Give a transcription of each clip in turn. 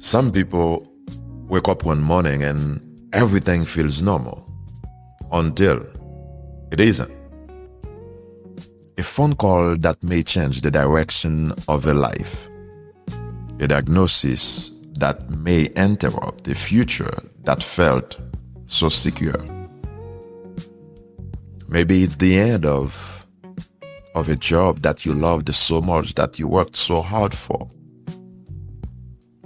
Some people wake up one morning and everything feels normal until it isn't. A phone call that may change the direction of a life. A diagnosis that may interrupt a future that felt so secure. Maybe it's the end of a job that you loved so much, that you worked so hard for.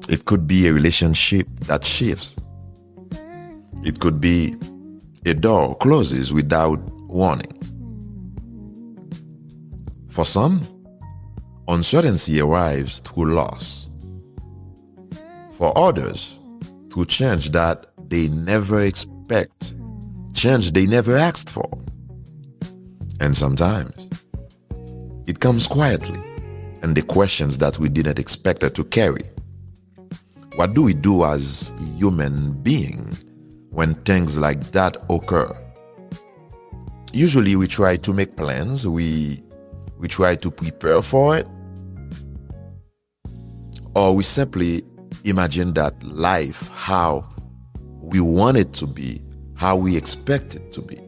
It could be a relationship that shifts. It could be a door closes without warning. For some, uncertainty arrives through loss. For others, through change that they never expect, change they never asked for. And sometimes, it comes quietly, and the questions that we didn't expect it to carry. What do we do as human beings when things like that occur? Usually we try to make plans, we try to prepare for it, or we simply imagine that life how we want it to be, how we expect it to be.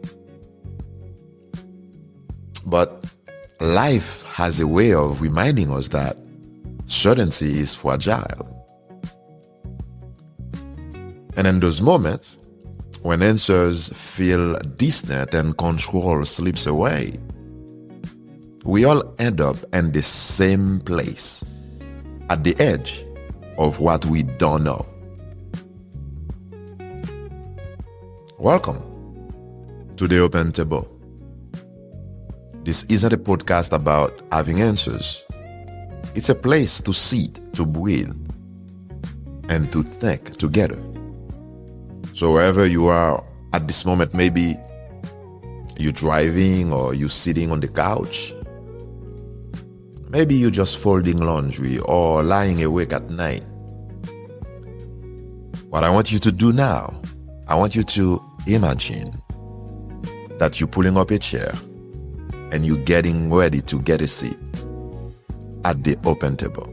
But life has a way of reminding us that certainty is fragile. And in those moments, when answers feel distant and control slips away, we all end up in the same place, at the edge of what we don't know. Welcome to The Open Table. This isn't a podcast about having answers. It's a place to sit, to breathe, and to think together. So wherever you are at this moment, maybe you're driving or you're sitting on the couch. Maybe you're just folding laundry or lying awake at night. What I want you to do now, I want you to imagine that you're pulling up a chair and you're getting ready to get a seat at the open table.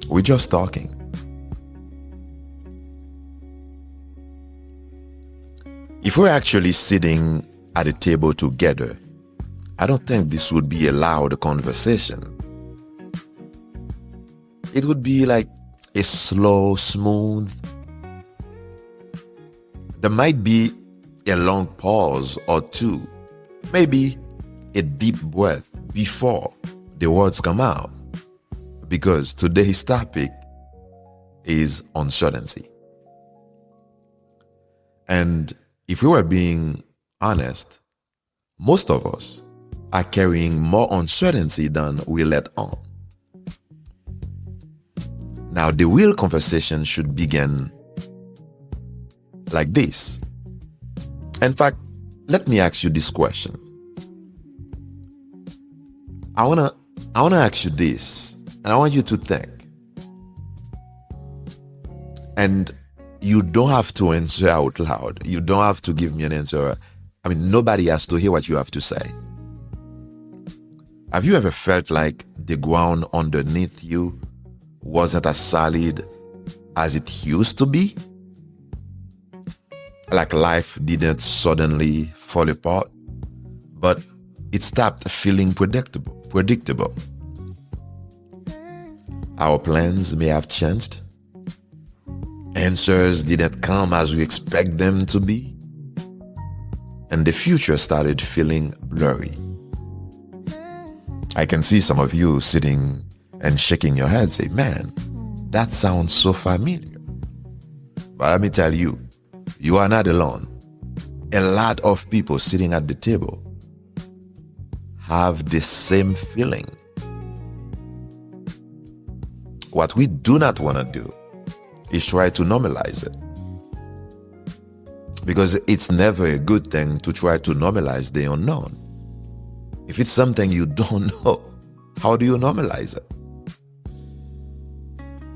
We're just talking. If we're actually sitting at a table together, I don't think this would be a loud conversation. It would be like a slow, smooth. There might be a long pause or two, maybe a deep breath before the words come out, because today's topic is uncertainty. And if we were being honest, most of us are carrying more uncertainty than we let on. Now, the real conversation should begin like this. In fact, let me ask you this question. I wanna ask you this, and I want you to think. And you don't have to answer out loud. You don't have to give me an answer. I mean, nobody has to hear what you have to say. Have you ever felt like the ground underneath you wasn't as solid as it used to be? Like life didn't suddenly fall apart, but it stopped feeling predictable. Our plans may have changed. Answers didn't come as we expect them to be. And the future started feeling blurry. I can see some of you sitting and shaking your head, say, man, that sounds so familiar. But let me tell you, you are not alone. A lot of people sitting at the table have the same feeling. What we do not want to do is try to normalize it. Because it's never a good thing to try to normalize the unknown. If it's something you don't know, how do you normalize it?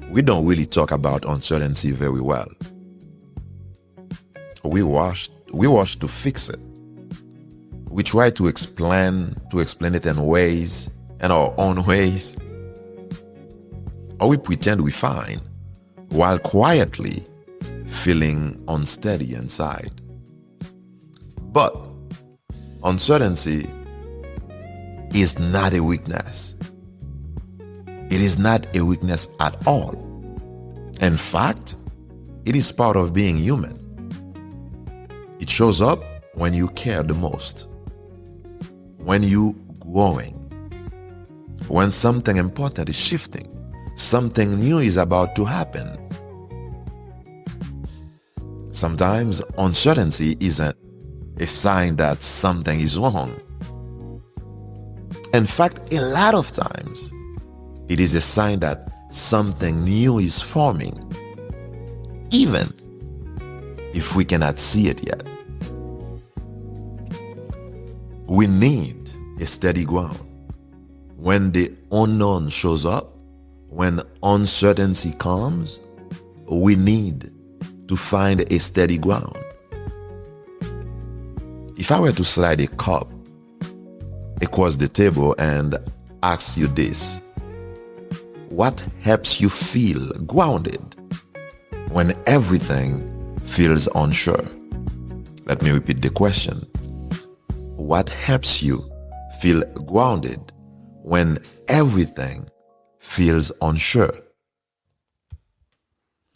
We don't really talk about uncertainty very well. We rush to fix it. We try to explain it in our own ways. Or we pretend we're fine while quietly feeling unsteady inside. But uncertainty is not a weakness. It is not a weakness at all. In fact, it is part of being human. It shows up when you care the most, when you growing, when something important is shifting, something new is about to happen. Sometimes uncertainty isn't a sign that something is wrong. In fact, a lot of times, it is a sign that something new is forming, even if we cannot see it yet. We need a steady ground. When the unknown shows up, when uncertainty comes, we need to find a steady ground. If I were to slide a cup across the table and ask you this, what helps you feel grounded when everything feels unsure? Let me repeat the question. What helps you feel grounded when everything feels unsure?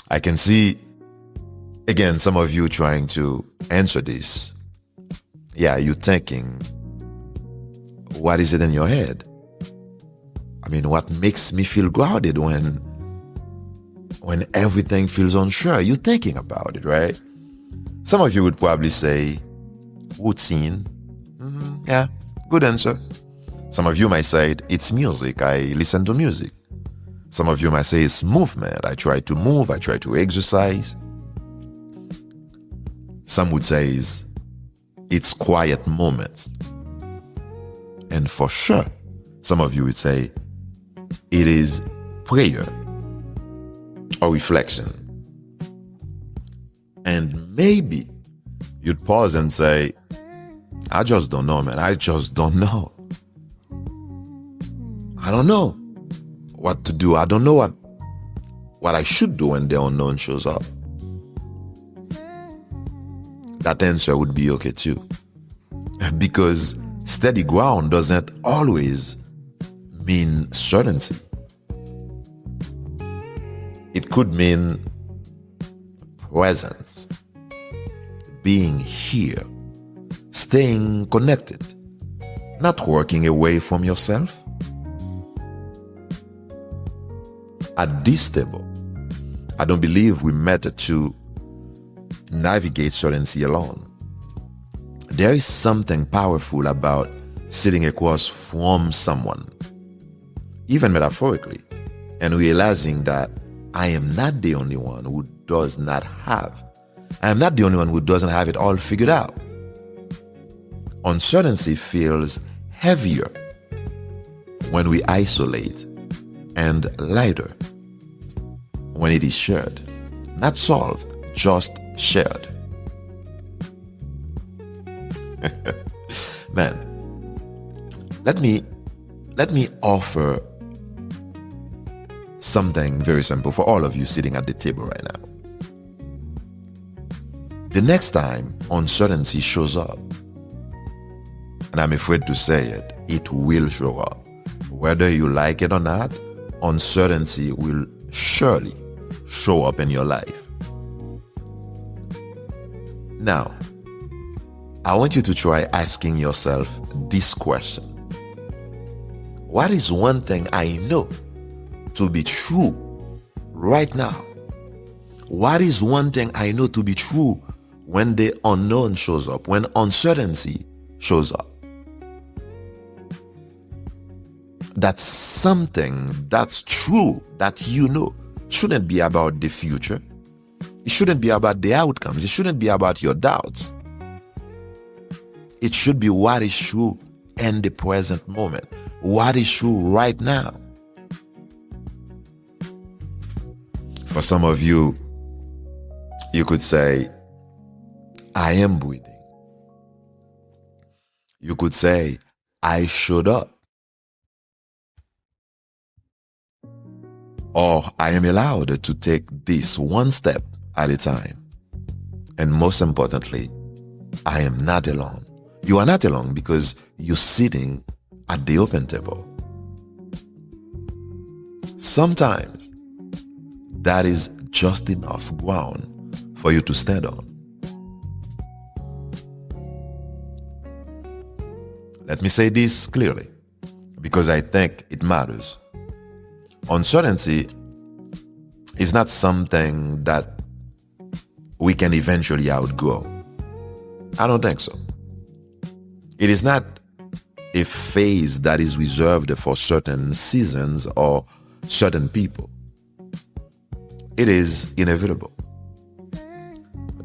I can see, again, some of you trying to answer this. Yeah, you're thinking, what is it in your head? I mean, what makes me feel grounded when everything feels unsure? You're thinking about it, right? Some of you would probably say, routine. Yeah, good answer. Some of you might say it's music. I listen to music. Some of you might say it's movement. I try to move. I try to exercise. Some would say it's quiet moments. And for sure, some of you would say it is prayer or reflection. And maybe you'd pause and say, I just don't know, man. I just don't know. I don't know what to do. I don't know what I should do when the unknown shows up. That answer would be okay too. Because steady ground doesn't always mean certainty. It could mean presence, being here, staying connected, not working away from yourself. At this table, I don't believe we met to navigate certainty alone. There is something powerful about sitting across from someone, even metaphorically, and realizing that I am not the only one who does not have. I am not the only one who doesn't have it all figured out. Uncertainty feels heavier when we isolate and lighter when it is shared. Not solved, just shared. Man, let me offer something very simple for all of you sitting at the table right now. The next time uncertainty shows up, and I'm afraid to say it, it will show up. Whether you like it or not, uncertainty will surely show up in your life. Now, I want you to try asking yourself this question. What is one thing I know to be true right now? What is one thing I know to be true when the unknown shows up, when uncertainty shows up? That's something that's true that you know. Shouldn't be about the future. It shouldn't be about the outcomes. It shouldn't be about your doubts. It should be what is true in the present moment. What is true right now. For some of you, you could say, I am breathing. You could say, I showed up. or I am allowed to take this one step at a time. And most importantly, I am not alone. You are not alone because you're sitting at the open table. Sometimes that is just enough ground for you to stand on. Let me say this clearly, because I think it matters. Uncertainty is not something that we can eventually outgrow. I don't think so. It is not a phase that is reserved for certain seasons or certain people. It is inevitable.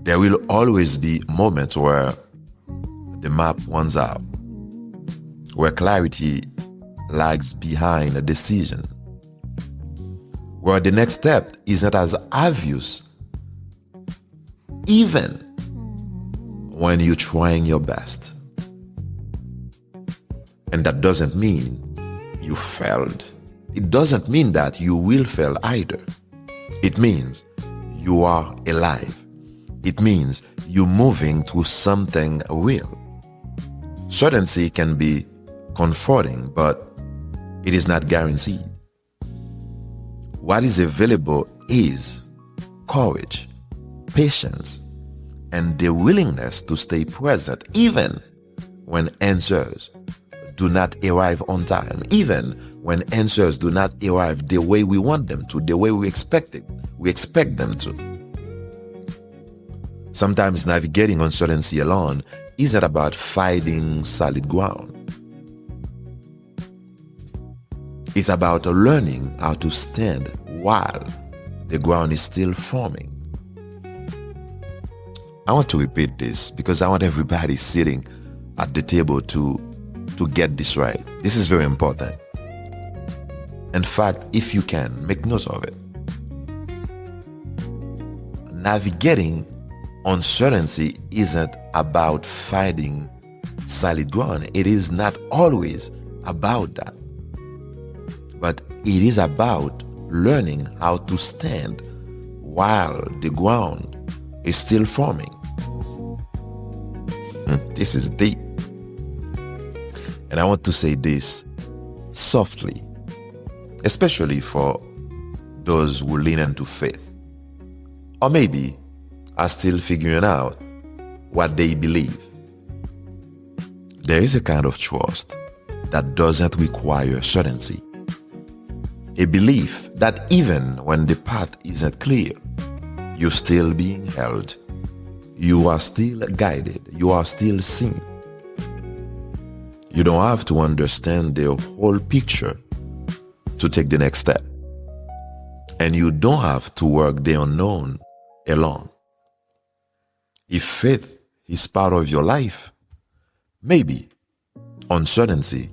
There will always be moments where the map runs out, where clarity lags behind a decision, where the next step isn't as obvious, even when you're trying your best. And that doesn't mean you failed. It doesn't mean that you will fail either. It means you are alive. It means you're moving through something real. Certainty can be comforting, but it is not guaranteed. What is available is courage, patience, and the willingness to stay present even when answers do not arrive on time, even when answers do not arrive the way we want them to, the way we expect them to. Sometimes navigating uncertainty alone isn't about fighting solid ground. It's about learning how to stand while the ground is still forming. I want to repeat this because I want everybody sitting at the table to get this right. This is very important. In fact, if you can, make note of it. Navigating uncertainty isn't about fighting solid ground. It is not always about that. But it is about learning how to stand while the ground is still forming. This is deep. And I want to say this softly, especially for those who lean into faith, or maybe are still figuring out what they believe. There is a kind of trust that doesn't require certainty. A belief that even when the path isn't clear, you're still being held. You are still guided. You are still seen. You don't have to understand the whole picture to take the next step. And you don't have to work the unknown alone. If faith is part of your life, maybe uncertainty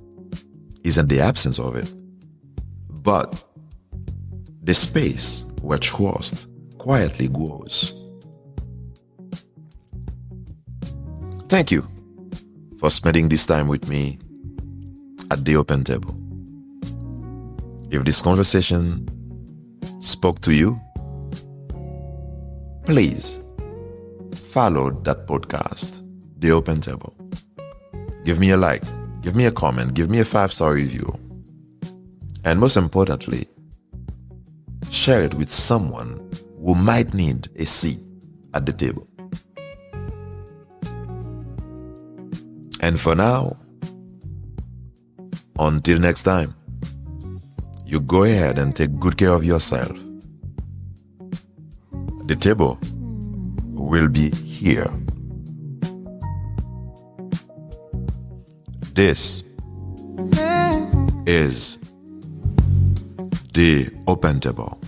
isn't the absence of it, but the space where trust quietly grows. Thank you for spending this time with me at the open table. If this conversation spoke to you, please follow that podcast, The Open Table. Give me a like, give me a comment, give me a 5-star review. And most importantly, share it with someone who might need a seat at the table. And for now, until next time, you go ahead and take good care of yourself. The table will be here. This is the Open Table.